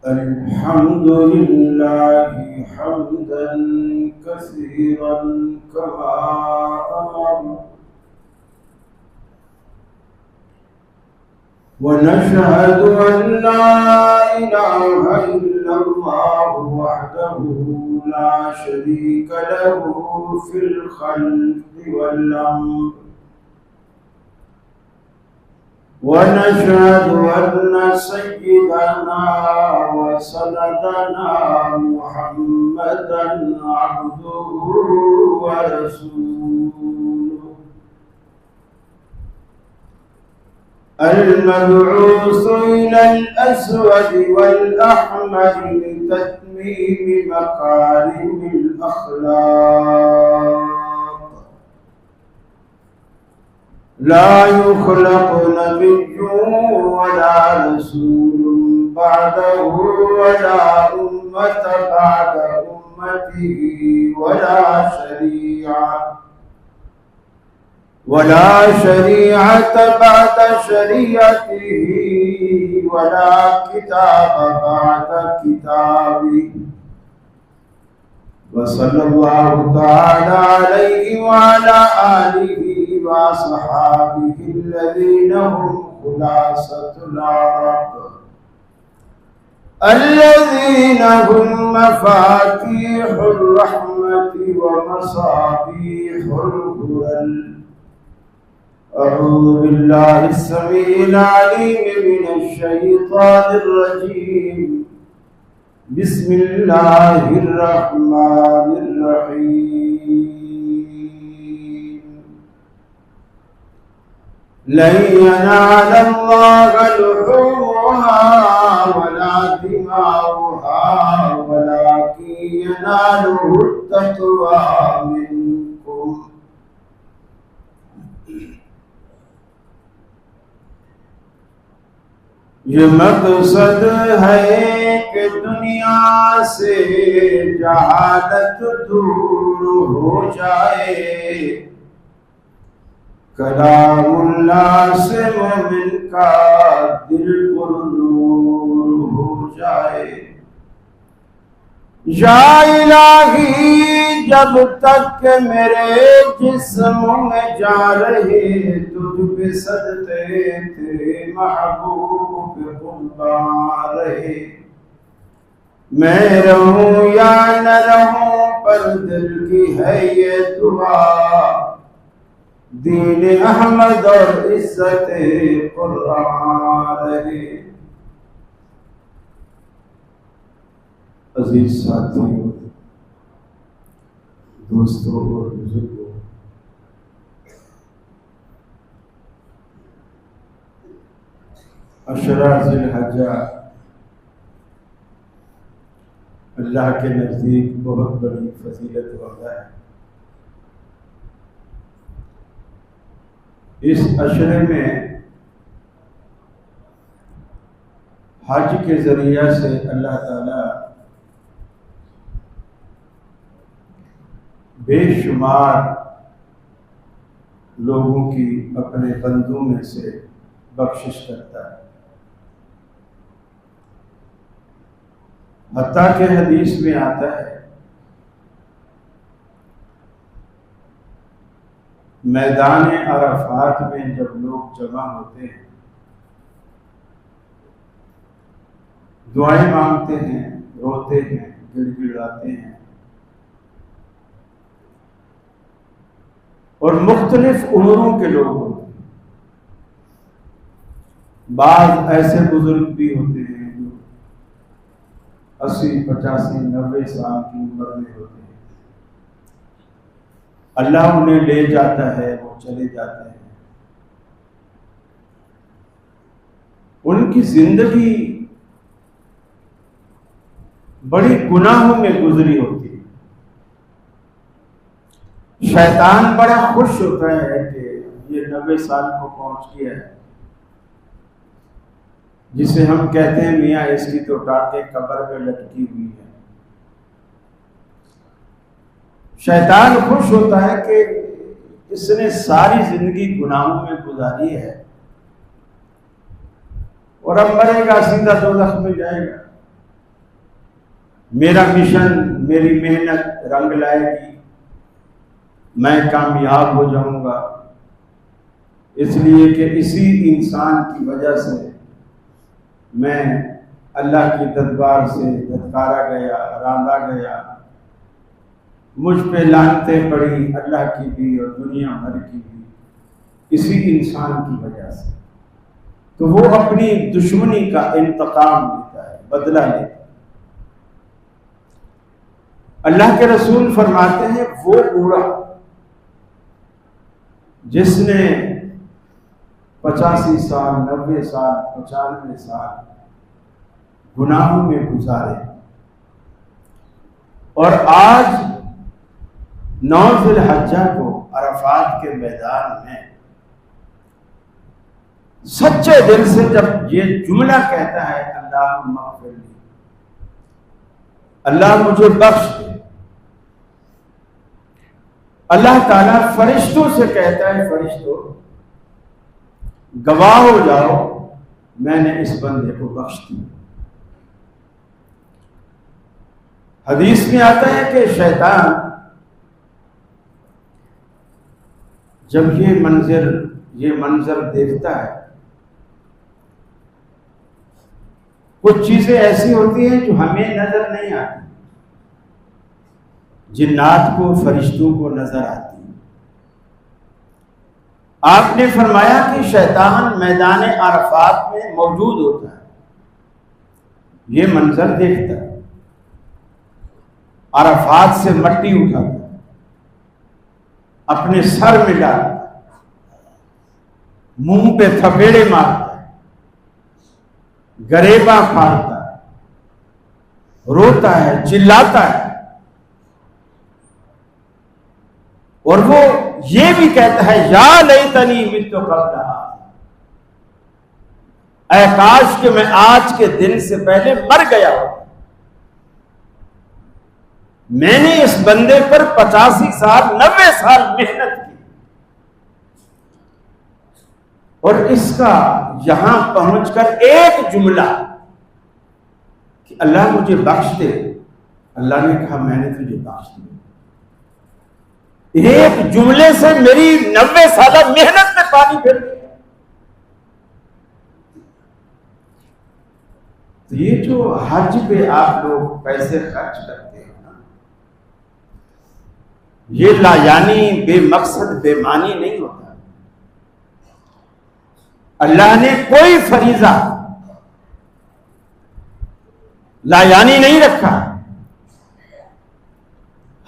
الحمد لله حمدا كثيرا كما أمر، ونشهد أن لا إله إلا الله وحده لا شريك له في الخلق والأمر، ونشهد أن سيدنا وسندنا محمدا عبده ورسوله المبعوث إلى الأسود والأحمر لتتميم مكارم الأخلاق، لا يخلق نبي ولا رسول بعده ولا أمة بعد أمته ولا شريعة بعد شريعته ولا كتاب بعد كتابه، وصلى الله تعالى عليه وعلى آله وصحابه الذين هم خلاصة العرب، الذين هم مفاتيح الرحمة ومصابيح الهدى. أعوذ بالله السميع العليم من الشيطان الرجيم. بسم الله الرحمن الرحيم. لن ينال الله لحومها ولا دماؤها ولكن يناله التقوى منكم. یہ مقصد ہے کہ دنیا سے جہالت دور ہو جائے، کلام اللہ سے مومن کا دل پر نور ہو جائے۔ یا الہی جب تک کہ میرے جسم میں جا رہے تجھ پہ صدقے تیرے محبوب قربان رہے، میں رہوں یا نہ رہوں پر دل کی ہے یہ دعا، دین احمد اور عزت قرآن رہے۔ عزیز ساتھیوں، دوستوں اور بزرگوں، عشرہ ذی الحجہ اللہ کے نزدیک بہت بڑی فضیلت والا ہے۔ اس عشرے میں حج کے ذریعہ سے اللہ تعالی بے شمار لوگوں کی اپنے بندوں میں سے بخشش کرتا ہے، حتیٰ کہ حدیث میں آتا ہے میدان عرفات میں جب لوگ جمع ہوتے ہیں، دعائیں مانگتے ہیں، روتے ہیں، گڑ گڑاتے ہیں، اور مختلف عمروں کے لوگ ہوتے ہیں۔ بعض ایسے بزرگ بھی ہوتے ہیں جو 80، 85، 90 سال کی عمر میں ہوتے ہیں، اللہ انہیں لے جاتا ہے، وہ چلے جاتے ہیں۔ ان کی زندگی بڑی گناہوں میں گزری ہوتی ہے۔ شیطان بڑا خوش ہوتا ہے کہ یہ 90 سال کو پہنچ گیا ہے، جسے ہم کہتے ہیں میاں اس کی تو ڈانٹیں قبر میں لٹکی ہوئی ہے۔ شیطان خوش ہوتا ہے کہ اس نے ساری زندگی گناہوں میں گزاری ہے اور اب مرے گا، سیدھا دوزخ میں جائے گا۔ میرا مشن، میری محنت رنگ لائے گی، میں کامیاب ہو جاؤں گا، اس لیے کہ اسی انسان کی وجہ سے میں اللہ کی دربار سے دھتکارا گیا، راندا گیا، مجھ پہ لعنتیں پڑی، اللہ کی بھی اور دنیا بھر کی بھی، اسی انسان کی وجہ سے۔ تو وہ اپنی دشمنی کا انتقام لیتا ہے، بدلہ لیتا ہے۔ اللہ کے رسول فرماتے ہیں وہ بوڑھا جس نے 85 سال، 90 سال، 95 سال گناہوں میں گزارے، اور آج 9 ذی الحجہ کو عرفات کے میدان میں سچے دل سے جب یہ جملہ کہتا ہے اللہم اغفر لی، اللہ مجھے بخش دے، اللہ تعالیٰ فرشتوں سے کہتا ہے فرشتوں گواہ ہو جاؤ میں نے اس بندے کو بخش دیا۔ حدیث میں آتا ہے کہ شیطان جب یہ منظر دیکھتا ہے، کچھ چیزیں ایسی ہوتی ہیں جو ہمیں نظر نہیں آتی، جنات کو، فرشتوں کو نظر آتی ہیں۔ آپ نے فرمایا کہ شیطان میدان عرفات میں موجود ہوتا ہے، یہ منظر دیکھتا ہے، عرفات سے مٹی اٹھاتا ہے، اپنے سر میں ڈالتا ہے، منہ پہ تھپیڑے مارتا ہے، گریباں پھاڑتا ہے، روتا ہے، چلاتا ہے، اور وہ یہ بھی کہتا ہے یا لیتنی مت قبل ھذا، اے کاش کہ میں آج کے دن سے پہلے مر گیا ہوں، میں نے اس بندے پر 85 سال 90 سال محنت کی، اور اس کا یہاں پہنچ کر ایک جملہ کہ اللہ مجھے بخش دے، اللہ نے کہا میں نے تجھے بخش دیا، ایک جملے سے میری 90 سالہ محنت میں پانی پھر گیا۔ تو یہ جو حج پہ آپ لوگ پیسے خرچ کرتے ہیں نا، یہ لا یعنی بے مقصد بے معنی نہیں ہوتا۔ اللہ نے کوئی فریضہ لا یعنی نہیں رکھا،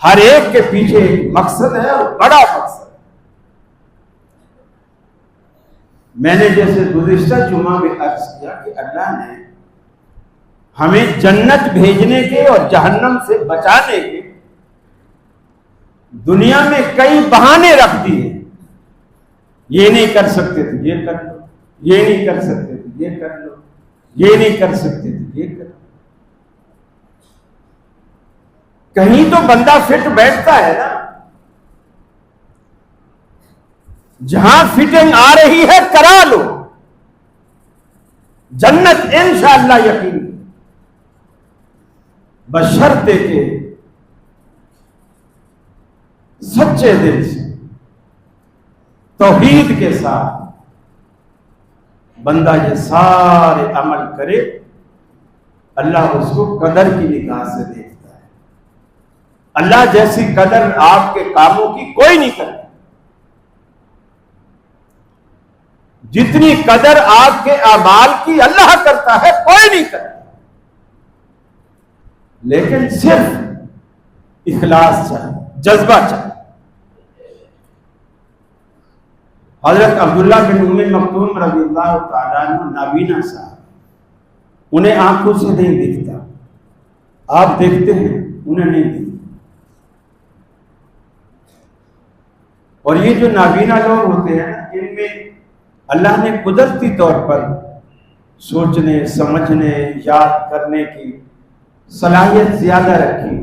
ہر ایک کے پیچھے ایک مقصد ہے، اور بڑا مقصد۔ میں نے جیسے گزشتہ جمعہ میں عرض کیا کہ اللہ نے ہمیں جنت بھیجنے کے اور جہنم سے بچانے کے دنیا میں کئی بہانے رکھ دیے، یہ نہیں کر سکتے تو یہ کر لو، یہ نہیں کر سکتے تو یہ کر لو، یہ نہیں کر سکتے تو یہ کر لو۔ کہیں تو بندہ فٹ بیٹھتا ہے نا، جہاں فٹنگ آ رہی ہے کرا لو، جنت انشاءاللہ یقین، بشرطے کہ سچے دل سے توحید کے ساتھ بندہ یہ سارے عمل کرے، اللہ اس کو قدر کی نگاہ سے دیکھتا ہے۔ اللہ جیسی قدر آپ کے کاموں کی کوئی نہیں کرتا، جتنی قدر آپ کے اعمال کی اللہ کرتا ہے کوئی نہیں کرتا، لیکن صرف اخلاص چاہیے، جذبہ چاہیے۔ حضرت عبداللہ بن ام مکتوم رضی اللہ تعالیٰ عنہ نابینا صاحب، انہیں آنکھوں سے نہیں دکھتا، آپ دیکھتے ہیں انہیں نہیں دکھتا، اور یہ جو نابینا لوگ ہوتے ہیں ان میں اللہ نے قدرتی طور پر سوچنے، سمجھنے، یاد کرنے کی صلاحیت زیادہ رکھی۔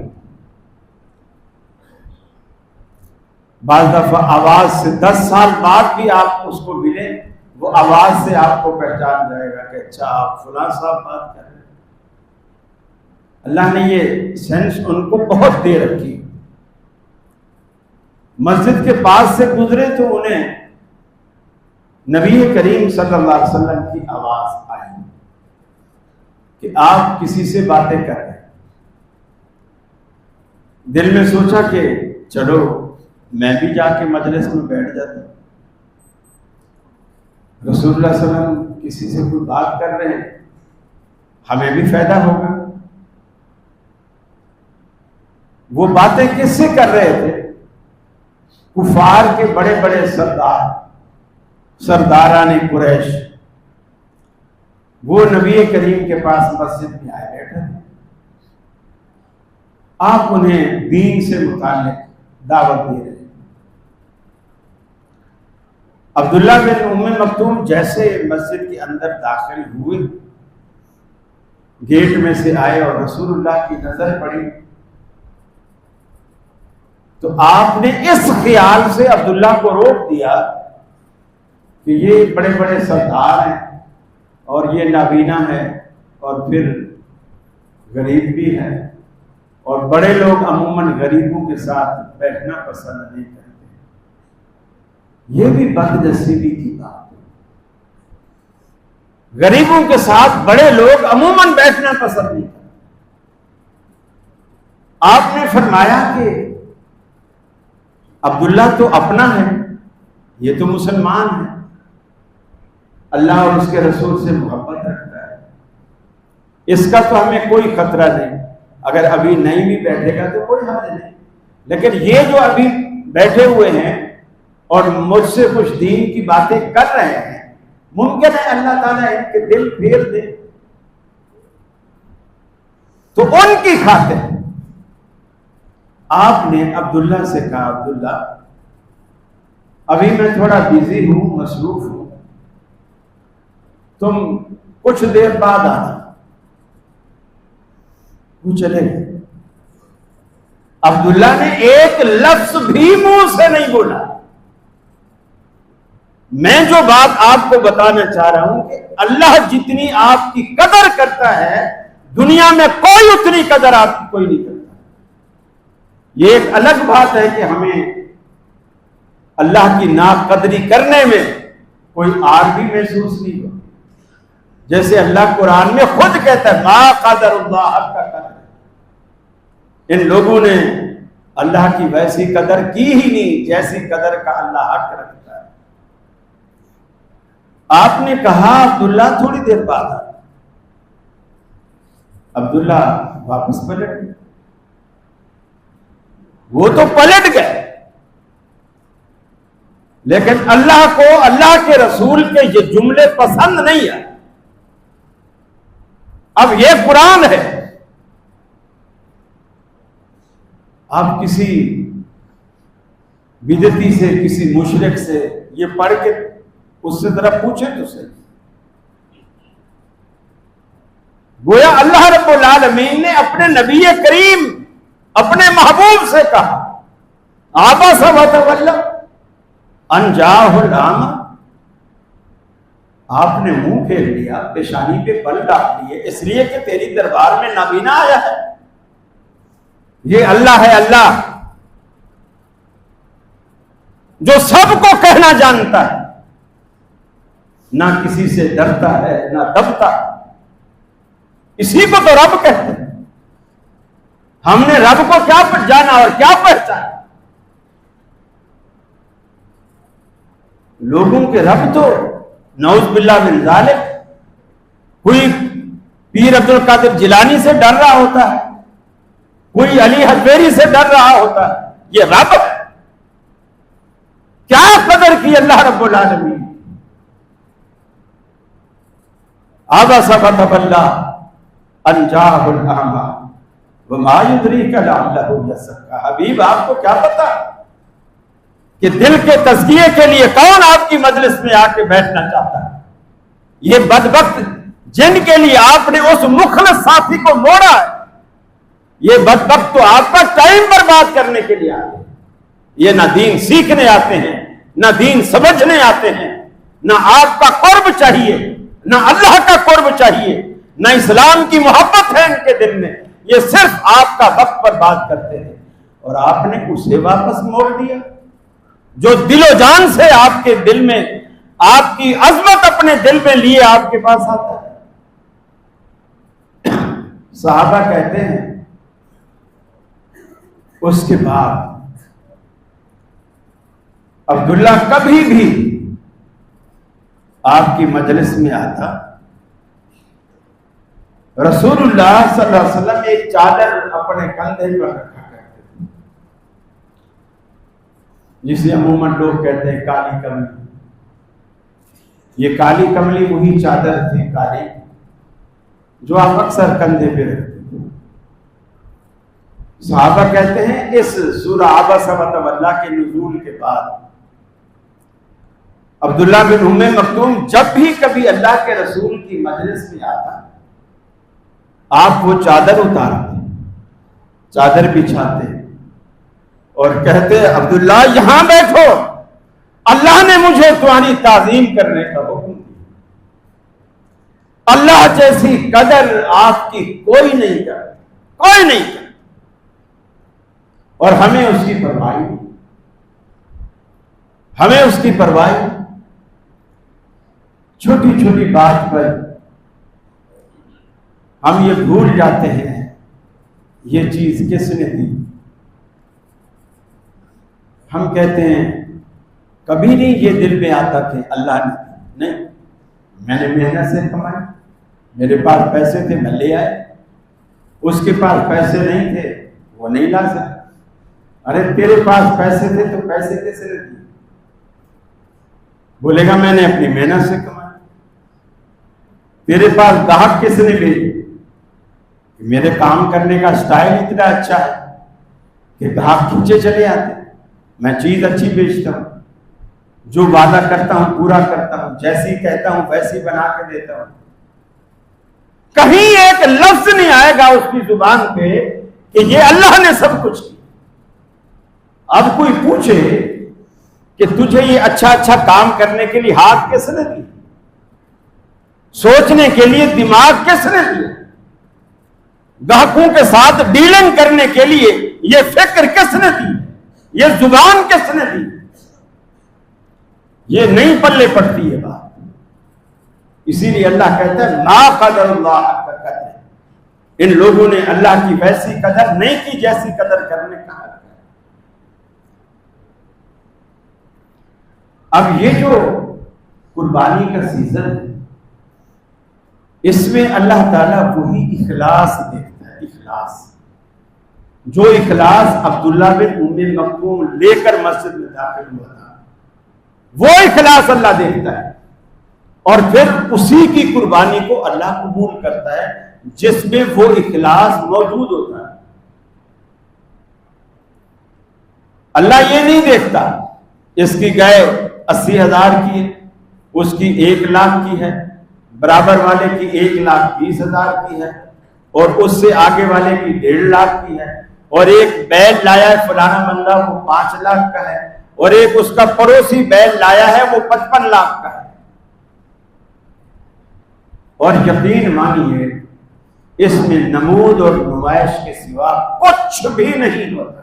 بعض دفعہ آواز سے 10 سال بعد بھی آپ اس کو ملیں، وہ آواز سے آپ کو پہچان جائے گا کہ اچھا آپ فلاں صاحب بات کر رہے ہیں۔ اللہ نے یہ سینس ان کو بہت دے رکھی. مسجد کے پاس سے گزرے تو انہیں نبی کریم صلی اللہ علیہ وسلم کی آواز آئی کہ آپ کسی سے باتیں کر رہے ہیں. دل میں سوچا کہ چلو میں بھی جا کے مجلس میں بیٹھ جاتا ہوں. رسول اللہ صلی اللہ علیہ وسلم کسی سے کوئی بات کر رہے ہیں, ہمیں بھی فائدہ ہوگا. وہ باتیں کس سے کر رہے تھے؟ کفار کے بڑے بڑے سرداران قریش وہ نبی کریم کے پاس مسجد میں آئے بیٹھے تھے. آپ انہیں دین سے متعلق دعوت دے رہے ہیں. عبداللہ بن ام مکتوم جیسے مسجد کے اندر داخل ہوئے, گیٹ میں سے آئے اور رسول اللہ کی نظر پڑی تو آپ نے اس خیال سے عبداللہ کو روک دیا کہ یہ بڑے بڑے سردار ہیں اور یہ نابینا ہے اور پھر غریب بھی ہے, اور بڑے لوگ عموماً غریبوں کے ساتھ بیٹھنا پسند نہیں کرتے. یہ بھی بدنصیبی کی بات ہے. غریبوں کے ساتھ بڑے لوگ عموماً بیٹھنا پسند نہیں کرتے. آپ نے فرمایا کہ عبداللہ تو اپنا ہے, یہ تو مسلمان ہے, اللہ اور اس کے رسول سے محبت رکھتا ہے, اس کا تو ہمیں کوئی خطرہ نہیں. اگر ابھی نہیں بھی بیٹھے گا تو کوئی حرج نہیں, لیکن یہ جو ابھی بیٹھے ہوئے ہیں اور مجھ سے کچھ دین کی باتیں کر رہے ہیں, ممکن ہے اللہ تعالیٰ ان کے دل پھیر دے. تو ان کی خاطر آپ نے عبداللہ سے کہا, عبداللہ ابھی میں تھوڑا بیزی ہوں, مصروف ہوں, تم کچھ دیر بعد آنا. وہ چلے گئے. عبداللہ نے ایک لفظ بھی منہ سے نہیں بولا. میں جو بات آپ کو بتانا چاہ رہا ہوں کہ اللہ جتنی آپ کی قدر کرتا ہے دنیا میں کوئی اتنی قدر آپ کی کوئی نہیں کرتا. یہ ایک الگ بات ہے کہ ہمیں اللہ کی ناقدری کرنے میں کوئی آر بھی محسوس نہیں ہو, جیسے اللہ قرآن میں خود کہتا ہے ما قدر اللہ حق قدر. ان لوگوں نے اللہ کی ویسی قدر کی ہی نہیں جیسی قدر کا اللہ حق رکھتا ہے. آپ نے کہا عبداللہ تھوڑی دیر بعد آ. عبداللہ واپس پلٹ گئے. وہ تو پلٹ گئے, لیکن اللہ کو اللہ کے رسول کے یہ جملے پسند نہیں آئے. اب یہ قرآن ہے, آپ کسی بدعتی سے کسی مشرک سے یہ پڑھ کے اس سے ذرا پوچھیں تو صحیح. گویا اللہ رب العالمین نے اپنے نبی کریم اپنے محبوب سے کہا عبس وتولی ان جاءہ الاعمی. آپ نے منہ پھیر لیا, پیشانی پہ بل ڈال دیے, اس لیے کہ تیری دربار میں نابینا آیا ہے. یہ اللہ ہے, اللہ جو سب کو کہنا جانتا ہے, نہ کسی سے ڈرتا ہے نہ دبتا ہے. اسی کو تو رب کہتے ہیں. ہم نے رب کو کیا جانا اور کیا پہچانا؟ لوگوں کے رب تو نعوذ باللہ من ذالک کوئی پیر عبد القادر جیلانی سے ڈر رہا ہوتا ہے, کوئی علی حجویری سے ڈر رہا ہوتا ہے. یہ رب ہے. کیا قدر کی اللہ رب العالمین. عبس وتولی ان جاءہ الاعمی وما یدریک لعلہ یزکیٰ. حبیب آپ کو کیا پتا کہ دل کے تزکیے کے لیے کون آپ کی مجلس میں آ کے بیٹھنا چاہتا ہے. یہ بدبخت جن کے لیے آپ نے اس مخلص ساتھی کو موڑا ہے, یہ بدبخت تو آپ کا ٹائم برباد کرنے کے لیے آتے ہیں. یہ نہ دین سیکھنے آتے ہیں, نہ دین سمجھنے آتے ہیں, نہ آپ کا قرب چاہیے, نہ اللہ کا قرب چاہیے, نہ اسلام کی محبت ہے ان کے دل میں. یہ صرف آپ کا وقت برباد کرتے تھے، اور آپ نے اسے واپس موڑ دیا جو دل و جان سے آپ کے دل میں، آپ کی عظمت اپنے دل میں لیے آپ کے پاس آتا ہے۔ صحابہ کہتے ہیں اس کے بعد عبداللہ کبھی بھی آپ کی مجلس میں آتا، رسول اللہ صلی اللہ علیہ وسلم ایک چادر اپنے کندھے پر رکھا کرتے تھے، جسے عموماً لوگ کہتے ہیں کالی کملی۔ یہ کالی کملی وہی چادر تھی کالی جو آپ اکثر کندھے پہ رکھتے تھے۔ صحابہ کہتے ہیں اس سورہ عبس وتولی کے نزول کے بعد عبداللہ بن ام مکتوم جب بھی کبھی اللہ کے رسول کی مجلس میں آتا، آپ وہ چادر اتارتے، چادر بچھاتے اور کہتے عبداللہ یہاں بیٹھو، اللہ نے مجھے تمہاری تعظیم کرنے کا حکم دیا، اللہ جیسی قدر آپ کی کوئی نہیں کرتا، کوئی نہیں کرتا، اور ہمیں اس کی پرواہ نہیں، ہمیں اس کی پرواہ نہیں۔ چھوٹی چھوٹی بات پر ہم یہ بھول جاتے ہیں یہ چیز کس نے دی۔ ہم کہتے ہیں کبھی نہیں یہ دل میں آتا کہ اللہ نے، نہیں، میں نے محنت سے کمائی، میرے پاس پیسے تھے میں لے آئے، اس کے پاس پیسے نہیں تھے وہ نہیں لا سکا۔ ارے تیرے پاس پیسے تھے تو پیسے کیسے نے دیے؟ بولے گا میں نے اپنی محنت سے کمائی۔ تیرے پاس گاہک کس نے بھیجے؟ میرے کام کرنے کا سٹائل اتنا اچھا ہے کہ گاہک کھینچے چلے آتے، میں چیز اچھی بیچتا ہوں، جو وعدہ کرتا ہوں پورا کرتا ہوں، جیسی کہتا ہوں ویسی بنا کے دیتا ہوں۔ کہیں ایک لفظ نہیں آئے گا اس کی زبان پہ کہ یہ اللہ نے سب کچھ کیا۔ اب کوئی پوچھے کہ تجھے یہ اچھا اچھا کام کرنے کے لیے ہاتھ کس نے دی، سوچنے کے لیے دماغ کس نے دیا، گاہکوں کے ساتھ ڈیلنگ کرنے کے لیے یہ فکر کس نے دی، یہ زبان کس نے دی؟ یہ نہیں پلے پڑتی ہے بات۔ اسی لیے اللہ کہتا ہے ما قدر اللہ حق قدر، ان لوگوں نے اللہ کی ویسی قدر نہیں کی جیسی قدر کرنے کا حق ہے۔ اب یہ جو قربانی کا سیزن ہے اس میں اللہ تعالیٰ وہی اخلاص دیکھتا ہے، اخلاص، جو اخلاص عبداللہ بن ام مکتوم لے کر مسجد میں داخل ہوا تھا، وہ اخلاص اللہ دیکھتا ہے، اور پھر اسی کی قربانی کو اللہ قبول کرتا ہے جس میں وہ اخلاص موجود ہوتا ہے۔ اللہ یہ نہیں دیکھتا اس کی گائے 80,000 کی ہے، اس کی 1,00,000 کی ہے، برابر والے کی 1,20,000 کی ہے، اور اس سے آگے والے کی 1,50,000 کی ہے، اور ایک بیل لایا ہے فلانا بندہ وہ 5,00,000 کا ہے، اور ایک اس کا پڑوسی بیل لایا ہے وہ 55,00,000 کا ہے۔ اور یقین مانیے اس میں نمود اور نمائش کے سوا کچھ بھی نہیں ہوتا۔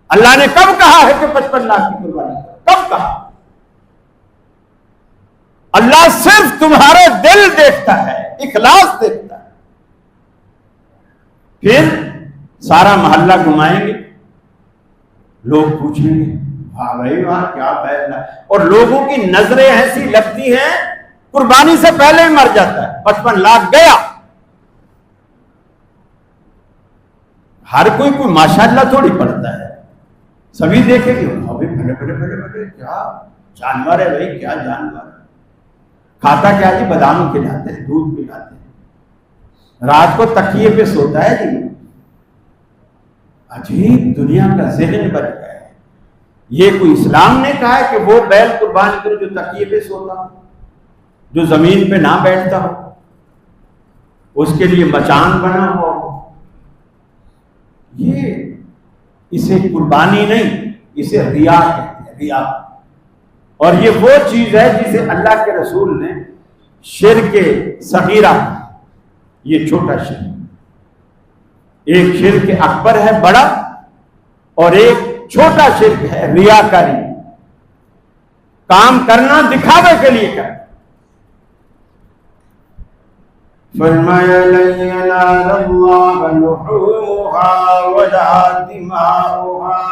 اللہ نے کب کہا ہے کہ 55,00,000 کی قربانی کرو؟ کب کہا؟ اللہ صرف تمہارا دل دیکھتا ہے، اخلاص دیکھتا ہے۔ پھر سارا محلہ گھمائیں گے، لوگ پوچھیں گے ہاں بھائی وہاں کیا بیل ہے، اور لوگوں کی نظریں ایسی لگتی ہیں قربانی سے پہلے ہی مر جاتا ہے، 55,00,000 گیا۔ ہر کوئی ماشاءاللہ تھوڑی پڑتا ہے، سبھی دیکھیں گے بھلے بھلے بھلے بھلے بھلے کیا جانور ہے بھائی، کیا جانور ہے، کھاتا کیا جی؟ بادام کھلاتے ہیں، دودھ پلاتے ہیں، رات کو تکیے پہ سوتا ہے جی۔ عجیب دنیا کا ذہن بن گیا ہے۔ یہ کوئی اسلام نے کہا ہے کہ وہ بیل قربان کرو جو تکیے پہ سوتا ہو، جو زمین پہ نہ بیٹھتا ہو، اس کے لیے مچان بنا ہو؟ یہ اسے قربانی نہیں، اسے ریا کہتے ہیں، ریا۔ اور یہ وہ چیز ہے جسے اللہ کے رسول نے شرک صغیرہ، یہ چھوٹا شرک۔ ایک شرک اکبر ہے بڑا، اور ایک چھوٹا شرک ہے ریاکاری، کام کرنا دکھاوے کے لیے کرنا۔ فرمایا لن ينال الله لحومها ولا دماؤها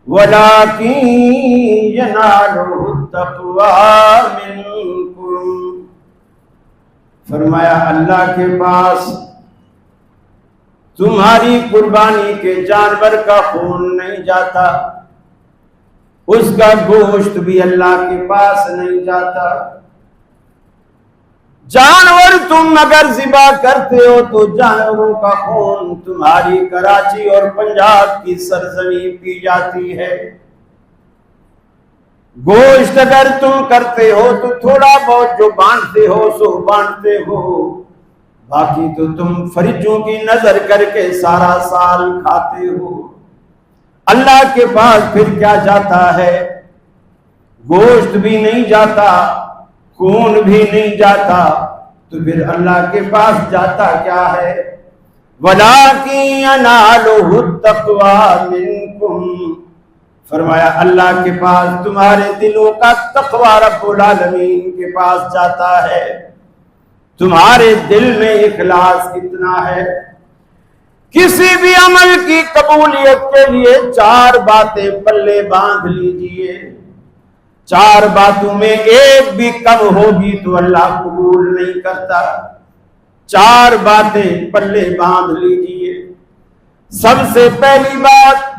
ولكن يناله التقوى منكم۔ فرمایا اللہ کے پاس تمہاری قربانی کے جانور کا خون نہیں جاتا، اس کا گوشت بھی اللہ کے پاس نہیں جاتا۔ جانور تم اگر ذبح کرتے ہو تو جانوروں کا خون تمہاری کراچی اور پنجاب کی سرزمین پی جاتی ہے۔ گوشت اگر تم کرتے ہو تو تھوڑا بہت جو بانٹتے ہو سو بانٹتے ہو، باقی تو تم فریجوں کی نظر کر کے سارا سال کھاتے ہو۔ اللہ کے پاس پھر کیا جاتا ہے؟ گوشت بھی نہیں جاتا، خون بھی نہیں جاتا، تو پھر اللہ کے پاس جاتا کیا ہے؟ وَلَٰكِن يَنَالُهُ التَّقْوَىٰ مِنكُمْ۔ فرمایا اللہ کے پاس تمہارے دلوں کا تقویٰ رب العالمین کے پاس جاتا ہے۔ تمہارے دل میں اخلاص کتنا ہے؟ کسی بھی عمل کی قبولیت کے لیے 4 باتیں پلے باندھ لیجئے، 4 باتوں میں ایک بھی کم ہوگی تو اللہ قبول نہیں کرتا۔ 4 باتیں پلے باندھ لیجئے۔ سب سے پہلی بات،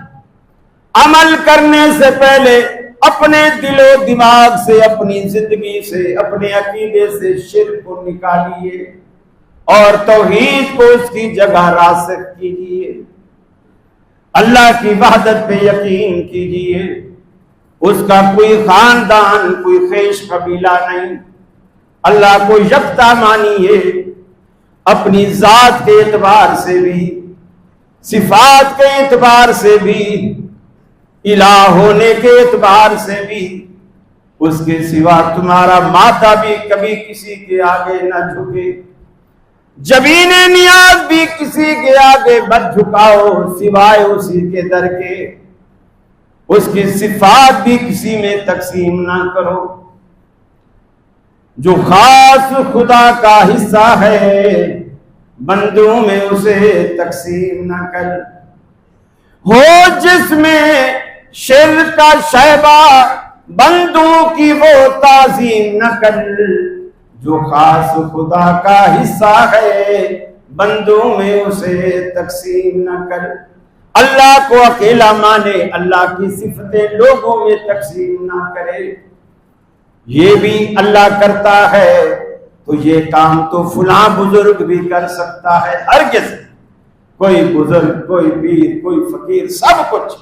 عمل کرنے سے پہلے اپنے دل و دماغ سے، اپنی زندگی سے، اپنے عقیدے سے شرک کو نکالیے اور توحید کو اس کی جگہ راسخ کیجئے۔ اللہ کی وحدت پہ یقین کیجئے، اس کا کوئی خاندان، کوئی خیش قبیلہ نہیں، اللہ کو یکتا مانیے، اپنی ذات کے اعتبار سے بھی، صفات کے اعتبار سے بھی، الہ ہونے کے اعتبار سے بھی۔ اس کے سوا تمہارا ماتھا بھی کبھی کسی کے آگے نہ جھکے، جبین نیاز بھی کسی کے آگے مت جھکاؤ سوائے اسی کے در کے۔ اس کی صفات بھی کسی میں تقسیم نہ کرو۔ جو خاص خدا کا حصہ ہے بندوں میں اسے تقسیم نہ کر۔ ہو جس میں شرک کا شیبہ بندوں کی وہ تعظیم نہ کر۔ جو خاص خدا کا حصہ ہے بندوں میں اسے تقسیم نہ کر۔ اللہ کو اکیلا مانے، اللہ کی صفتیں لوگوں میں تقسیم نہ کرے۔ یہ بھی اللہ کرتا ہے تو یہ کام تو فلاں بزرگ بھی کر سکتا ہے، ہرگز کوئی بزرگ، کوئی پیر، کوئی فقیر، سب کچھ۔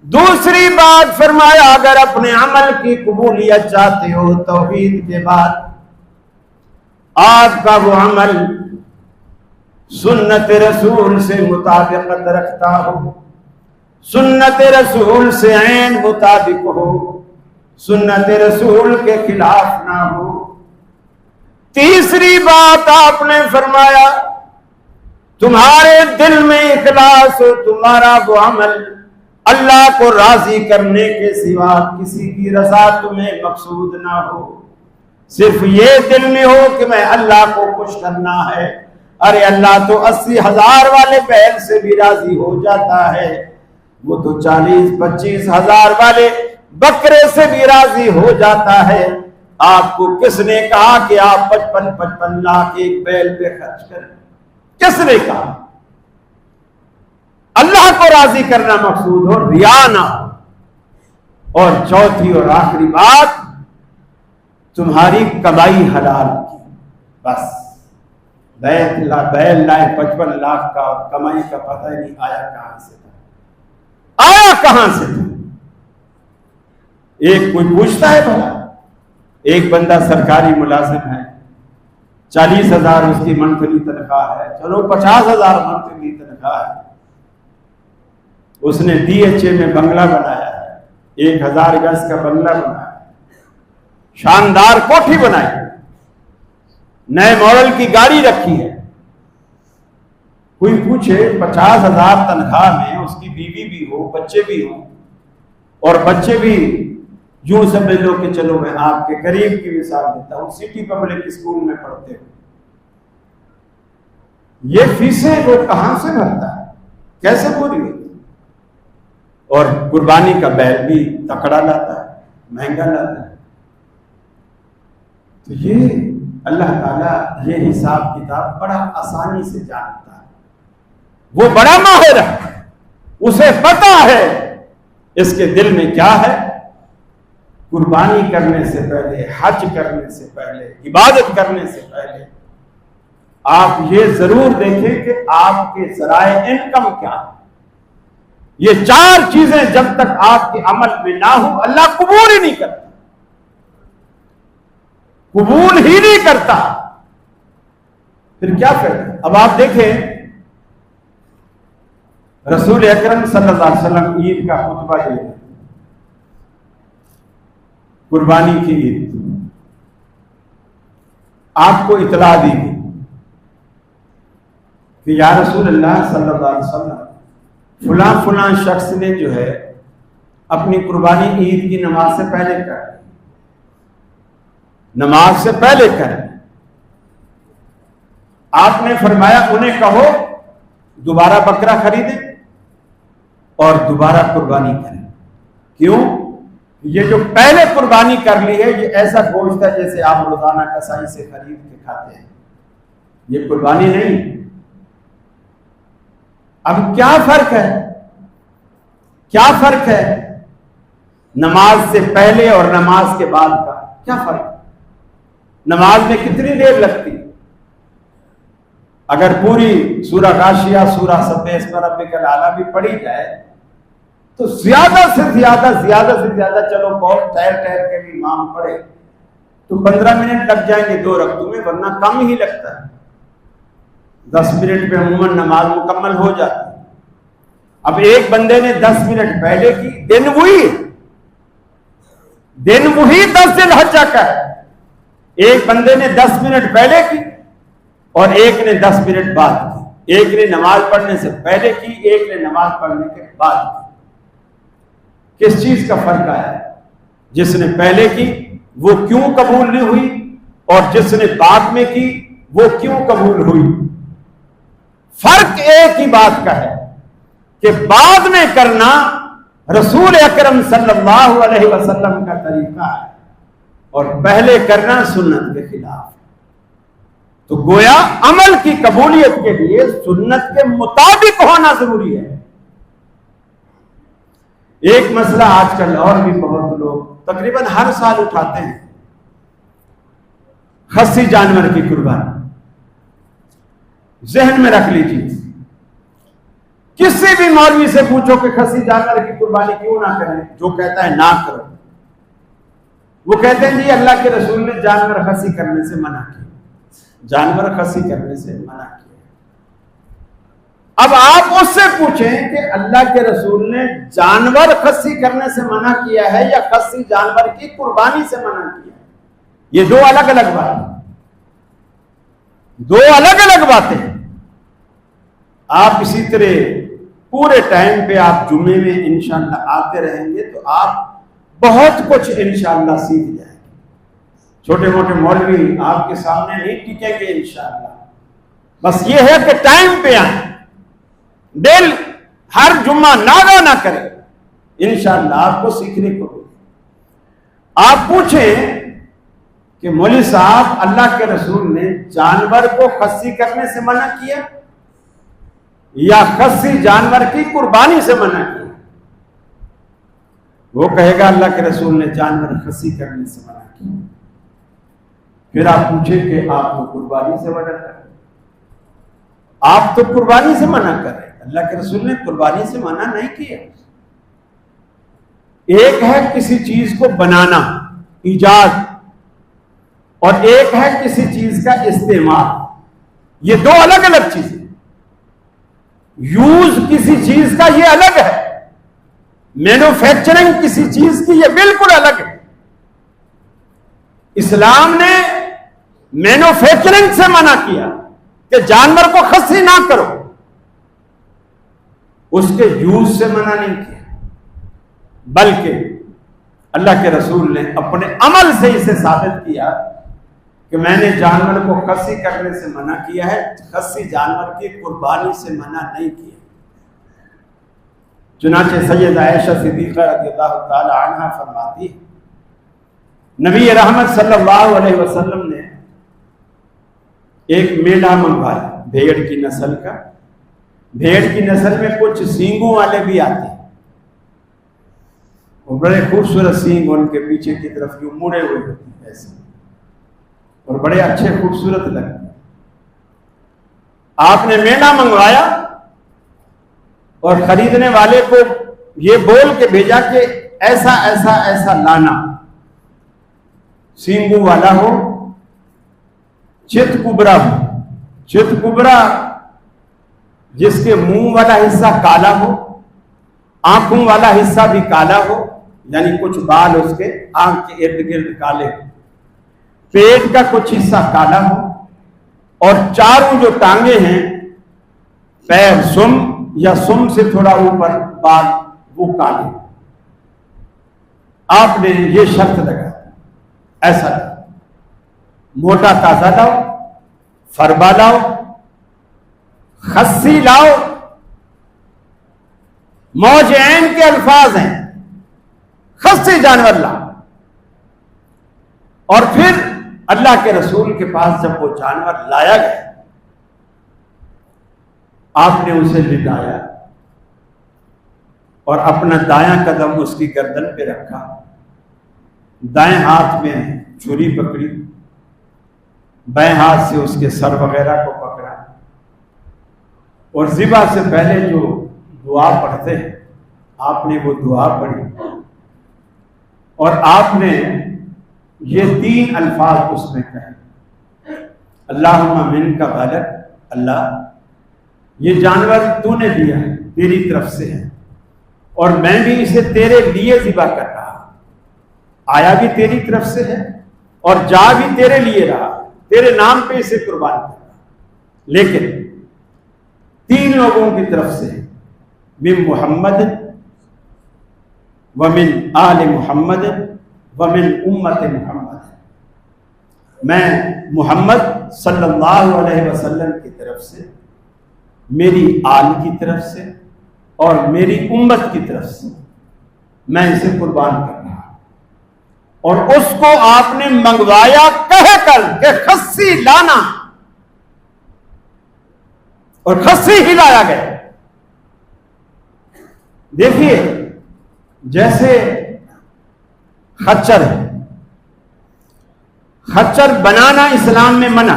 دوسری بات فرمایا، اگر اپنے عمل کی قبولیت چاہتے ہو توحید کے بعد، آپ کا وہ عمل سنت رسول سے مطابقت رکھتا ہو، سنت رسول سے عین مطابق ہو، سنت رسول کے خلاف نہ ہو۔ تیسری بات آپ نے فرمایا، تمہارے دل میں اخلاص ہو، تمہارا وہ عمل اللہ کو راضی کرنے کے سوا کسی کی رضا تمہیں مقصود نہ ہو، صرف یہ دل میں ہو کہ میں اللہ کو خوش کرنا ہے۔ ارے اللہ تو 80,000 والے بیل سے بھی راضی ہو جاتا ہے، وہ تو 40-25 ہزار والے بکرے سے بھی راضی ہو جاتا ہے۔ آپ کو کس نے کہا کہ آپ 55 لاکھ ایک بیل پہ خرچ کریں؟ کس نے کہا؟ اللہ کو راضی کرنا مقصود ہو، ریا نہ ہو۔ اور چوتھی اور آخری بات، تمہاری کمائی حلال کی، بس بیل لائے 55 لاکھ کا، کمائی کا پتہ نہیں آیا کہاں سے تھا، آیا کہاں سے تھا؟ ایک کوئی پوچھتا ہے بھلا؟ ایک بندہ سرکاری ملازم ہے، 40,000 اس کی منتھلی تنخواہ ہے، چلو 50,000 منتھلی تنخواہ ہے، اس نے DHA میں بنگلہ بنایا ہے، 1,000 گز کا بنگلہ بنایا ہے، شاندار کوٹھی بنائی، نئے ماڈل کی گاڑی رکھی ہے، کوئی پوچھے 50,000 تنخواہ میں اس کی بیوی بھی ہو، بچے بھی ہوں، اور بچے بھی یوں سمجھ لو کہ چلو میں آپ کے قریب کی مثال دیتا ہوں، سٹی پبلک اسکول میں پڑھتے ہو، یہ فیسیں وہ کہاں سے بھرتا ہے، کیسے پوری ہوتی؟ اور قربانی کا بیل بھی تکڑا لاتا ہے، مہنگا لاتا ہے۔ تو یہ اللہ تعالیٰ یہ حساب کتاب بڑا آسانی سے جانتا ہے، وہ بڑا ماہر ہے، اسے پتا ہے اس کے دل میں کیا ہے۔ قربانی کرنے سے پہلے، حج کرنے سے پہلے، عبادت کرنے سے پہلے آپ یہ ضرور دیکھیں کہ آپ کے ذرائع انکم کیا ہے۔ یہ 4 چیزیں جب تک آپ کے عمل میں نہ ہو اللہ قبول ہی نہیں کرتا، قبول ہی نہیں کرتا۔ پھر کیا کریں؟ اب آپ دیکھیں رسول اکرم صلی اللہ علیہ وسلم عید کا خطبہ دے رہے ہیں، قربانی کی عید، آپ کو اطلاع دی گئی کہ یا رسول اللہ صلی اللہ علیہ وسلم فلاں فلاں شخص نے جو ہے اپنی قربانی عید کی نماز سے پہلے کر، نماز سے پہلے کر۔ آپ نے فرمایا انہیں کہو دوبارہ بکرا خریدیں اور دوبارہ قربانی کریں۔ کیوں؟ یہ جو پہلے قربانی کر لی ہے یہ ایسا گوشت ہے جیسے آپ روزانہ کسائی سے خرید کے کھاتے ہیں، یہ قربانی نہیں۔ اب کیا فرق ہے؟ کیا فرق ہے نماز سے پہلے اور نماز کے بعد کا؟ کیا فرق؟ نماز میں کتنی دیر لگتی؟ اگر پوری سورہ غاشیہ، سورہ سبح اسم ربک الاعلی بھی پڑھی جائے تو زیادہ سے زیادہ چلو بہت ٹھہر کے بھی امام پڑھے تو 15 منٹ لگ جائیں گے 2 رکعتوں میں، ورنہ کم ہی لگتا ہے، 10 منٹ پہ عموماً نماز مکمل ہو جاتی ہے۔ اب ایک بندے نے 10 منٹ پہلے کی، دن وہی 10 ذی الحجہ کا ہے، ایک بندے نے 10 منٹ پہلے کی اور ایک نے 10 منٹ بعد کی، ایک نے نماز پڑھنے سے پہلے کی، ایک نے نماز پڑھنے کے بعد کی۔ کس چیز کا فرق آیا ہے؟ جس نے پہلے کی وہ کیوں قبول نہیں ہوئی، اور جس نے بعد میں کی وہ کیوں قبول ہوئی؟ فرق ایک ہی بات کا ہے کہ بعد میں کرنا رسول اکرم صلی اللہ علیہ وسلم کا طریقہ ہے اور پہلے کرنا سنت کے خلاف۔ تو گویا عمل کی قبولیت کے لیے سنت کے مطابق ہونا ضروری ہے۔ ایک مسئلہ آج کل اور بھی بہت لوگ تقریباً ہر سال اٹھاتے ہیں، خصی جانور کی قربانی۔ ذہن میں رکھ لیجیے، کسی بھی مولوی سے پوچھو کہ خصی جانور کی قربانی کیوں نہ کریں، جو کہتا ہے نہ کرو، وہ کہتے ہیں جی اللہ کے رسول نے جانور خصی کرنے سے منع کیا، جانور خصی کرنے سے منع کیا۔ اب آپ اس سے پوچھیں کہ اللہ کے رسول نے جانور خصی کرنے سے منع کیا ہے یا خصی جانور کی قربانی سے منع کیا ہے؟ یہ 2 الگ الگ باتیں، 2 الگ الگ باتیں۔ آپ اسی طرح پورے ٹائم پہ آپ جمعے میں انشاءاللہ آتے رہیں گے تو آپ بہت کچھ انشاءاللہ سیکھ جائیں گے۔ چھوٹے موٹے مولوی آپ کے سامنے نہیں ٹکیں گے انشاءاللہ، بس یہ ہے کہ ٹائم پہ آئیں، دل ہر جمعہ ناغہ نہ کریں، انشاءاللہ آپ کو سیکھنے کو ملے۔ آپ پوچھیں کہ مولوی صاحب اللہ کے رسول نے جانور کو خصی کرنے سے منع کیا یا خصی جانور کی قربانی سے منع کیا؟ وہ کہے گا اللہ کے رسول نے جانور خصی کرنے سے منع کیا۔ پھر آپ پوچھیں کہ آپ کو قربانی سے منع کر، آپ تو قربانی سے منع کر رہے ہیں، اللہ کے رسول نے قربانی سے منع نہیں کیا۔ ایک ہے کسی چیز کو بنانا، ایجاد، اور ایک ہے کسی چیز کا استعمال، یہ 2 الگ الگ چیزیں۔ یوز کسی چیز کا یہ الگ ہے، مینوفیکچرنگ کسی چیز کی یہ بالکل الگ ہے۔ اسلام نے مینوفیکچرنگ سے منع کیا کہ جانور کو خصی نہ کرو، اس کے یوز سے منع نہیں کیا، بلکہ اللہ کے رسول نے اپنے عمل سے اسے ثابت کیا کہ میں نے جانور کو خصی کرنے سے منع کیا ہے، خصی جانور کی قربانی سے منع نہیں کیا۔ چنانچہ سید عائشہ صدیقہ رضی اللہ تعالی عنہ فرماتی ہے، نبی رحمت صلی اللہ علیہ وسلم نے ایک میلہ منگوایا بھیڑ کی نسل کا۔ بھیڑ کی نسل میں کچھ سینگوں والے بھی آتے ہیں، وہ بڑے خوبصورت سینگ ان کے پیچھے کی طرف جو مڑے ہوئے ہوتے ہیں ایسے، اور بڑے اچھے خوبصورت لگتے ہیں۔ آپ نے میلہ منگوایا اور خریدنے والے کو یہ بول کے بھیجا کہ ایسا ایسا ایسا لانا، سینگوں والا ہو، چت کبرا ہو۔ چت کبرا جس کے منہ والا حصہ کالا ہو، آنکھوں والا حصہ بھی کالا ہو، یعنی کچھ بال اس کے آنکھ کے ارد گرد کالے ہو، پیٹ کا کچھ حصہ کالا ہو، اور چاروں جو ٹانگیں ہیں، پیر سم یا سم سے تھوڑا اوپر بال وہ کالے۔ آپ نے یہ شرط لگا، ایسا لاؤ، موٹا تازہ لاؤ، فربا لاؤ، خصی لاؤ۔ موج عین کے الفاظ ہیں، خصی جانور لاؤ۔ اور پھر اللہ کے رسول کے پاس جب وہ جانور لایا گیا، آپ نے اسے لٹایا اور اپنا دایاں قدم اس کی گردن پہ رکھا، دائیں ہاتھ میں چھری پکڑی، بائیں ہاتھ سے اس کے سر وغیرہ کو پکڑا، اور ذبح سے پہلے جو دعا پڑھتے ہیں آپ نے وہ دعا پڑھی، اور آپ نے یہ 3 الفاظ اس میں کہے، اللہم منک غلق، اللہ یہ جانور تو نے دیا ہے، تیری طرف سے ہے، اور میں بھی اسے تیرے لیے ذبح کر رہا، آیا بھی تیری طرف سے ہے اور جا بھی تیرے لیے رہا، تیرے نام پہ اسے قربان کر رہا، لیکن 3 لوگوں کی طرف سے، من محمد ومن آل محمد ومن امت محمد، میں محمد صلی اللہ علیہ وسلم کی طرف سے، میری آل کی طرف سے اور میری امت کی طرف سے میں اسے قربان کر رہا ہوں۔ اور اس کو آپ نے منگوایا کہہ کر کہ خصی لانا، اور خصی ہی لایا گیا۔ دیکھیے جیسے خچر ہے، خچر بنانا اسلام میں منع،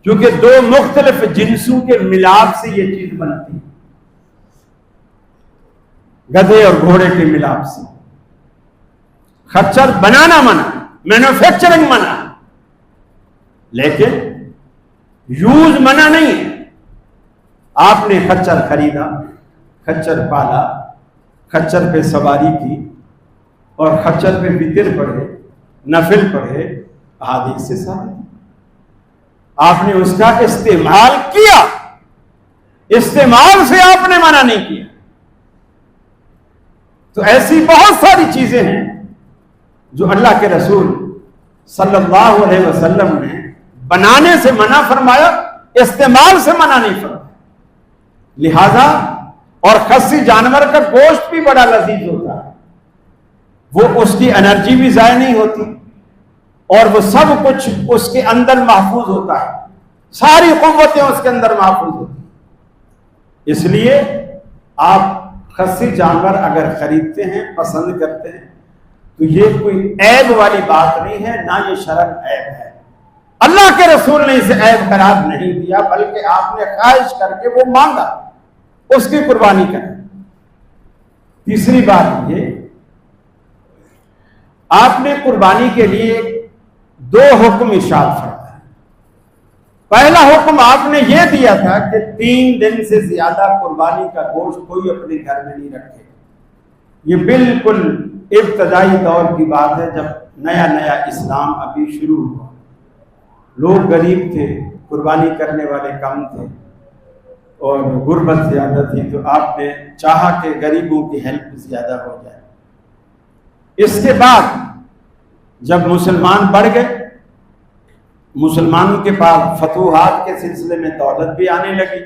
کیونکہ 2 مختلف جنسوں کے ملاپ سے یہ چیز بنتی ہے، گدھے اور گھوڑے کے ملاپ سے۔ خچر بنانا منع، مینوفیکچرنگ منع، لیکن یوز منع نہیں ہے۔ آپ نے خچر خریدا، خچر پالا، خچر پہ سواری کی، اور خچر پہ وتر پڑھے، نفل پڑھے، احادیث سے ثابت۔ آپ نے اس کا استعمال کیا، استعمال سے آپ نے منع نہیں کیا۔ تو ایسی بہت ساری چیزیں ہیں جو اللہ کے رسول صلی اللہ علیہ وسلم نے بنانے سے منع فرمایا، استعمال سے منع نہیں فرمایا۔ لہذا اور خصی جانور کا گوشت بھی بڑا لذیذ ہوتا ہے، وہ اس کی انرجی بھی ضائع نہیں ہوتی، اور وہ سب کچھ اس کے اندر محفوظ ہوتا ہے، ساری قوتیں اس کے اندر محفوظ ہوتی ہیں۔ اس لیے آپ خصی جانور اگر خریدتے ہیں، پسند کرتے ہیں، تو یہ کوئی عیب والی بات نہیں ہے، نہ یہ شرعاً عیب ہے۔ اللہ کے رسول نے اسے عیب قرار نہیں دیا، بلکہ آپ نے خواہش کر کے وہ مانگا، اس کی قربانی کریں۔ تیسری بات یہ، آپ نے قربانی کے لیے 2 حکم ارشاد فرمایا۔ پہلا حکم آپ نے یہ دیا تھا کہ 3 دن سے زیادہ قربانی کا گوشت کوئی اپنے گھر میں نہیں رکھے۔ یہ بالکل ابتدائی دور کی بات ہے، جب نیا نیا اسلام ابھی شروع ہوا، لوگ غریب تھے، قربانی کرنے والے کم تھے، اور غربت زیادہ تھی، تو آپ نے چاہا کہ غریبوں کی ہیلپ زیادہ ہو جائے۔ اس کے بعد جب مسلمان بڑھ گئے، مسلمانوں کے پاس فتوحات کے سلسلے میں دولت بھی آنے لگی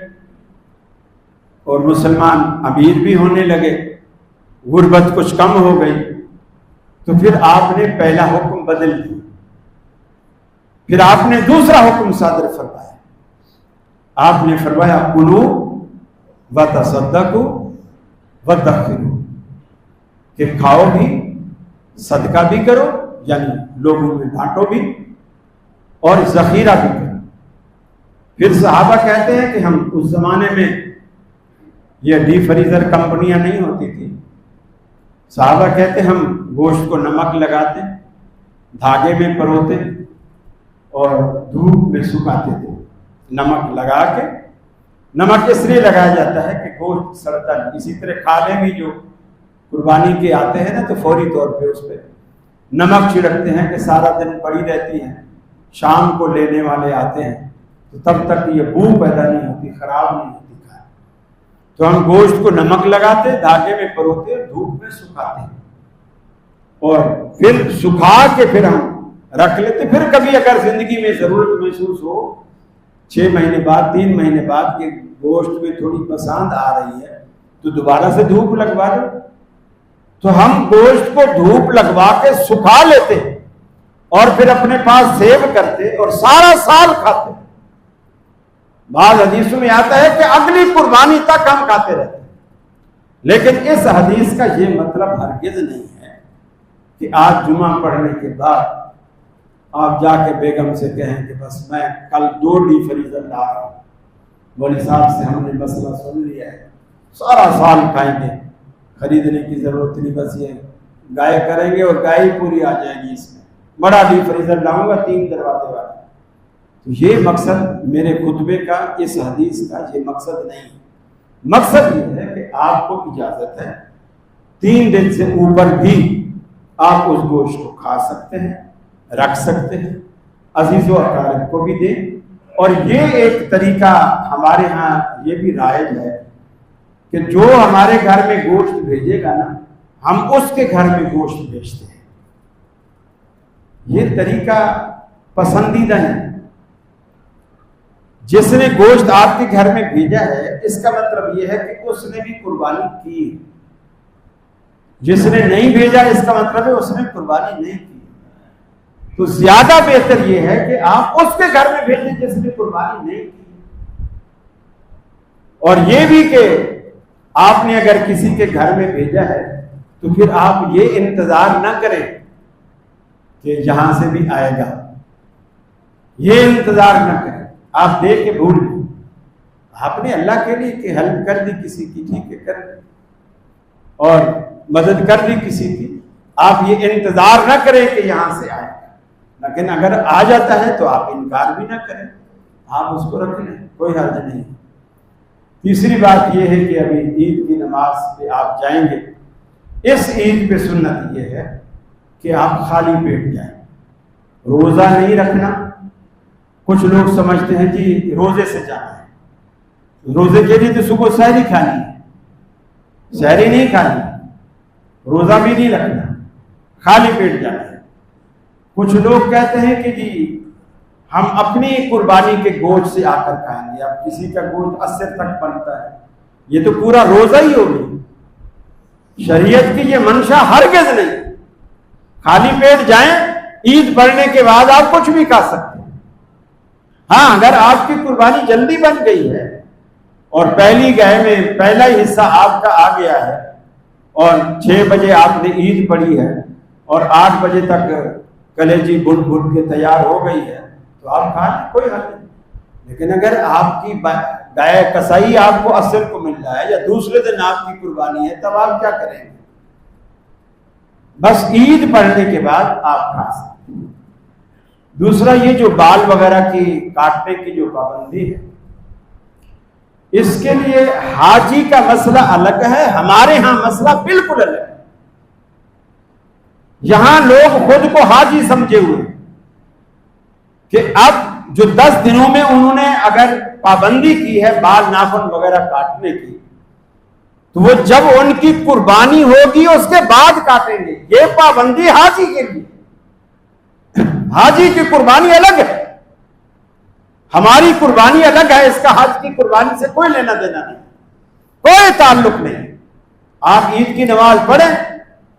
اور مسلمان امیر بھی ہونے لگے، غربت کچھ کم ہو گئی، تو پھر آپ نے پہلا حکم بدل دیا، پھر آپ نے دوسرا حکم صادر فرمایا۔ آپ نے فرمایا کلو وتصدقوا وادخروا، کہ کھاؤ بھی، صدقہ بھی کرو، یعنی لوگوں میں بانٹو بھی، اور ذخیرہ بھی کرو۔ پھر صحابہ کہتے ہیں کہ ہم اس زمانے میں یہ ڈی فریزر کمپنیاں نہیں ہوتی تھی، صحابہ کہتے ہم گوشت کو نمک لگاتے، دھاگے میں پروتے اور دھوپ میں سکھاتے تھے۔ نمک لگا کے، نمک اس لیے لگایا جاتا ہے کہ گوشت سڑتا نہیں۔ اسی طرح کھالے بھی جو قربانی کے آتے ہیں نا، تو فوری طور پہ اس پہ نمک چھڑکتے ہیں کہ سارا دن پڑی رہتی ہیں، شام کو لینے والے آتے ہیں تو تب تک یہ بو پیدا نہیں ہوتی، خراب نہیں ہوتی کھانا۔ تو ہم گوشت کو نمک لگاتے، دھاگے میں پروتے، دھوپ میں سکھاتے اور پھر سکھا کے پھر ہم رکھ لیتے۔ پھر کبھی اگر زندگی میں ضرورت محسوس ہو، 6 مہینے بعد، 3 مہینے بعد کہ گوشت میں تھوڑی پسند آ رہی ہے، تو دوبارہ سے دھوپ لگوا دو۔ تو ہم گوشت کو دھوپ لگوا کے سکھا لیتے اور پھر اپنے پاس سیو کرتے اور سارا سال کھاتے۔ بعض حدیثوں میں آتا ہے کہ اگلی قربانی تک ہم کھاتے رہتے، لیکن اس حدیث کا یہ مطلب ہرگز نہیں ہے کہ آج جمعہ پڑھنے کے بعد آپ جا کے بیگم سے کہیں کہ بس میں کل 2 ڈی فریزر لا رہا ہوں، مولوی صاحب سے ہم نے مسئلہ سن لیا ہے، سارا سال کھائیں گے، خریدنے کی ضرورت نہیں، بس یہ گائے کریں گے اور گائے ہی پوری آ جائے گی، اس میں بڑا ڈی فریزر لاؤں گا 3 دروازے والا۔ تو یہ مقصد میرے خطبے کا، اس حدیث کا یہ مقصد نہیں ہے۔ مقصد یہ ہے کہ آپ کو اجازت ہے 3 دن سے اوپر بھی آپ اس گوشت کو کھا سکتے ہیں، رکھ سکتے ہیں، عزیز و اقارب کو بھی دیں۔ اور یہ ایک طریقہ ہمارے ہاں یہ بھی رائج ہے کہ جو ہمارے گھر میں گوشت بھیجے گا نا، ہم اس کے گھر میں گوشت بھیجتے ہیں۔ یہ طریقہ پسندیدہ ہے۔ جس نے گوشت آپ کے گھر میں بھیجا ہے، اس کا مطلب یہ ہے کہ اس نے بھی قربانی کی۔ جس نے نہیں بھیجا، اس کا مطلب ہے اس نے قربانی نہیں کی۔ تو زیادہ بہتر یہ ہے کہ آپ اس کے گھر میں بھیجیں جس نے قربانی نہیں کی۔ اور یہ بھی کہ آپ نے اگر کسی کے گھر میں بھیجا ہے تو پھر آپ یہ انتظار نہ کریں کہ یہاں سے بھی آئے گا، یہ انتظار نہ کریں، آپ دے کے بھول گئے۔ آپ نے اللہ کے لیے کہ ہیلپ کر دی کسی کی، ٹھیک ہے کر دی، اور مدد کر دی کسی کی، آپ یہ انتظار نہ کریں کہ یہاں سے آئے گا۔ لیکن اگر آ جاتا ہے تو آپ انکار بھی نہ کریں، آپ اس کو رکھ لیں، کوئی حرج نہیں۔ تیسری بات یہ ہے کہ ابھی عید کی نماز پہ آپ جائیں گے، اس عید پہ سنت یہ ہے کہ آپ خالی پیٹ جائیں، روزہ نہیں رکھنا۔ کچھ لوگ سمجھتے ہیں جی روزے سے جانا ہے، روزے کے لیے تو صبح سحری کھانی ہے، سحری نہیں کھانی، روزہ بھی نہیں رکھنا، خالی پیٹ جانا ہے۔ کچھ لوگ کہتے ہیں کہ جی ہم اپنی قربانی کے گوشت سے آ کر کھائیں گے، اب کسی کا گوشت عصر تک بنتا ہے، یہ تو پورا روزہ ہی ہوگی۔ شریعت کی یہ منشا ہرگز نہیں۔ خالی پیٹ جائیں، عید پڑھنے کے بعد آپ کچھ بھی کھا سکتے ہیں۔ ہاں، اگر آپ کی قربانی جلدی بن گئی ہے اور پہلی گائے میں پہلا ہی حصہ آپ کا آ گیا ہے اور 6 بجے آپ نے عید پڑھی ہے اور 8 بجے تک کلیجی بھن بھن کے تیار ہو گئی ہے، تو آپ کھا لیں، کوئی حل نہیں۔ لیکن اگر آپ کی گائے کسائی آپ کو عصر کو مل رہا ہے یا دوسرے دن آپ کی قربانی ہے، تب آپ کیا کریں گے؟ بس عید پڑھنے کے بعد آپ کھا سکتے ہیں۔ دوسرا، یہ جو بال وغیرہ کی کاٹنے کی جو پابندی ہے، اس کے لیے حاجی کا مسئلہ الگ ہے، ہمارے ہاں مسئلہ بالکل الگ ہے۔ یہاں لوگ خود کو حاجی سمجھے ہوئے کہ اب جو 10 دنوں میں انہوں نے اگر پابندی کی ہے بال ناخن وغیرہ کاٹنے کی، تو وہ جب ان کی قربانی ہوگی اس کے بعد کاٹیں گے. یہ پابندی حاجی کے لیے، حاجی کی قربانی الگ ہے، ہماری قربانی الگ ہے. اس کا حج کی قربانی سے کوئی لینا دینا نہیں، کوئی تعلق نہیں. آپ عید کی نماز پڑھیں،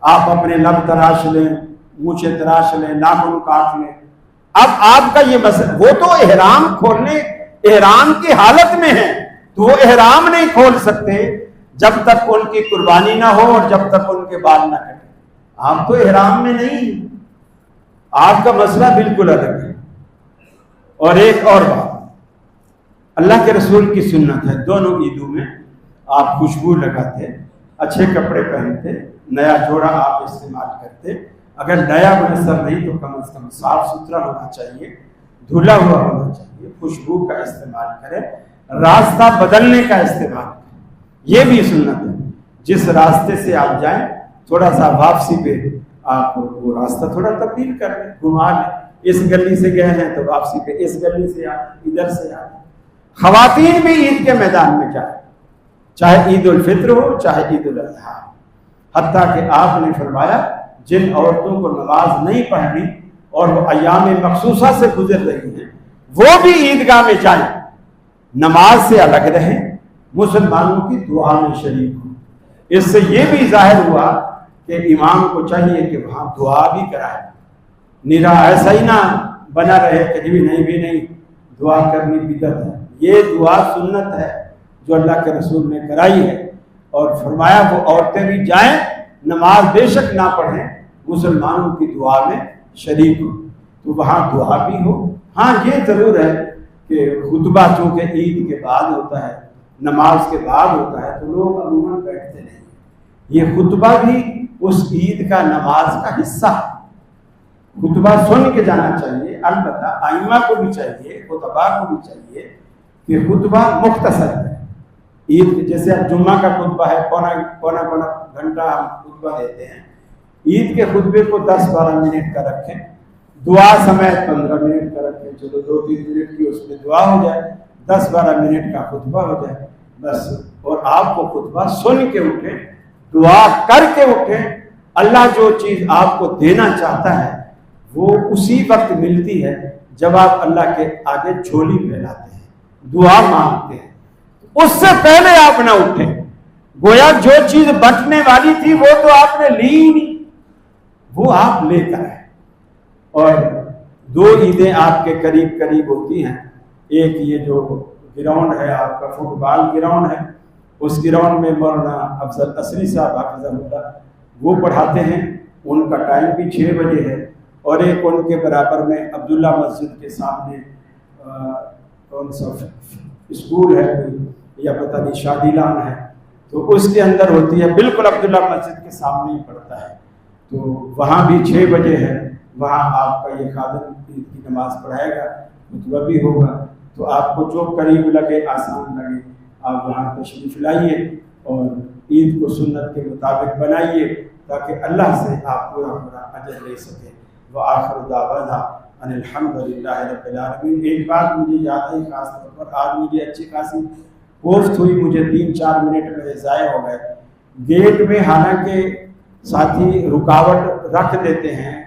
آپ اپنے لب تراش لیں، مونچھیں تراش لیں، ناخن کاٹ لیں. اب آپ کا یہ مسئلہ، وہ تو احرام کھولنے، احرام کی حالت میں ہے تو وہ احرام نہیں کھول سکتے جب تک ان کی قربانی نہ ہو اور جب تک ان کے بال نہ کٹے. آپ تو احرام میں نہیں، آپ کا مسئلہ بالکل الگ ہے. اور ایک اور بات، اللہ کے رسول کی سنت ہے، دونوں عیدوں میں آپ خوشبو لگاتے، اچھے کپڑے پہنتے، نیا جوڑا آپ استعمال کرتے. اگر نیا میسر نہیں تو کم از کم صاف ستھرا ہونا چاہیے، دھلا ہوا ہونا چاہیے، خوشبو کا استعمال کریں، راستہ بدلنے کا استعمال کریں. یہ بھی سنت ہے، جس راستے سے آپ جائیں تھوڑا سا واپسی پہ آپ وہ راستہ تھوڑا تبدیل کر لیں، گھما لیں. اس گلی سے گئے ہیں تو واپسی پہ اس گلی سے آئیں، ادھر سے آئیں. خواتین بھی عید کے میدان میں جائیں، چاہے عید الفطر ہو چاہے عید الاضحیٰ. حتیٰ کہ آپ نے فرمایا جن عورتوں کو نماز نہیں پڑھنی اور وہ ایام مخصوصہ سے گزر رہی ہیں وہ بھی عیدگاہ میں جائیں، نماز سے الگ رہیں، مسلمانوں کی دعا میں شریک ہوں. اس سے یہ بھی ظاہر ہوا کہ امام کو چاہیے کہ وہاں دعا بھی کرائے، نرا ایسا ہی نہ بنا رہے کہ بھی نہیں دعا کرنی بدعت ہے. یہ دعا سنت ہے جو اللہ کے رسول نے کرائی ہے، اور فرمایا وہ عورتیں بھی جائیں، نماز بے شک نہ پڑھیں، مسلمانوں کی دعا میں شریک ہو، تو وہاں دعا بھی ہو. ہاں یہ ضرور ہے کہ خطبہ چونکہ عید کے بعد ہوتا ہے، نماز کے بعد ہوتا ہے، تو لوگ عموماً بیٹھتے نہیں. یہ خطبہ بھی اس عید کا نماز کا حصہ ہے، خطبہ سن کے جانا چاہیے. البتہ ائمہ کو بھی چاہیے، خطبہ کو بھی چاہیے کہ خطبہ مختصر ہے. عید جیسے اب جمعہ کا خطبہ ہے، پونا گھنٹہ ہم خطبہ دیتے ہیں، عید کے خطبے کو 10-12 منٹ کا رکھیں، دعا سمیت 15 منٹ کا رکھیں. چلو 2-3 منٹ کی اس میں دعا ہو جائے، 10-12 منٹ کا خطبہ ہو جائے بس. اور آپ کو خطبہ سن کے اٹھیں، دعا کر کے اٹھیں. اللہ جو چیز آپ کو دینا چاہتا ہے وہ اسی وقت ملتی ہے جب آپ اللہ کے آگے جھولی پھیلاتے ہیں، دعا مانگتے ہیں. اس سے پہلے آپ نہ اٹھیں، گویا جو چیز بٹنے والی تھی وہ تو آپ نے لی ہی نہیں، وہ آپ لے کر آئے. اور 2 عیدیں آپ کے قریب ہوتی ہیں. ایک یہ جو گراؤنڈ ہے آپ کا فٹ بال گراؤنڈ ہے، اس گراؤنڈ میں مولانا افضل عصری صاحب حافظہ اللہ وہ پڑھاتے ہیں، ان کا ٹائم بھی 6 بجے ہے. اور ایک ان کے برابر میں عبداللہ مسجد کے سامنے کون سا اسکول ہے یا پتہ نہیں شادی لان ہے، تو اس کے اندر ہوتی ہے، بالکل عبداللہ مسجد کے سامنے ہی پڑتا ہے. تو وہاں بھی 6 بجے ہے، وہاں آپ کا یہ خادم عید کی نماز پڑھائے گا، خطبہ بھی ہوگا. تو آپ کو جو قریب لگے، آسان لگے، آپ وہاں تشریف لائیے اور عید کو سنت کے مطابق بنائیے تاکہ اللہ سے آپ پورا اجر لے سکیں. وآخر دعوانا ان الحمدللہ رب العالمین. ایک بات مجھے یاد آئی خاص طور پر، آج مجھے اچھی خاصی کوفت ہوئی، مجھے 3-4 منٹ میں ضائع ہو گئے. گیٹ میں حالانکہ ساتھی رکاوٹ رکھ دیتے ہیں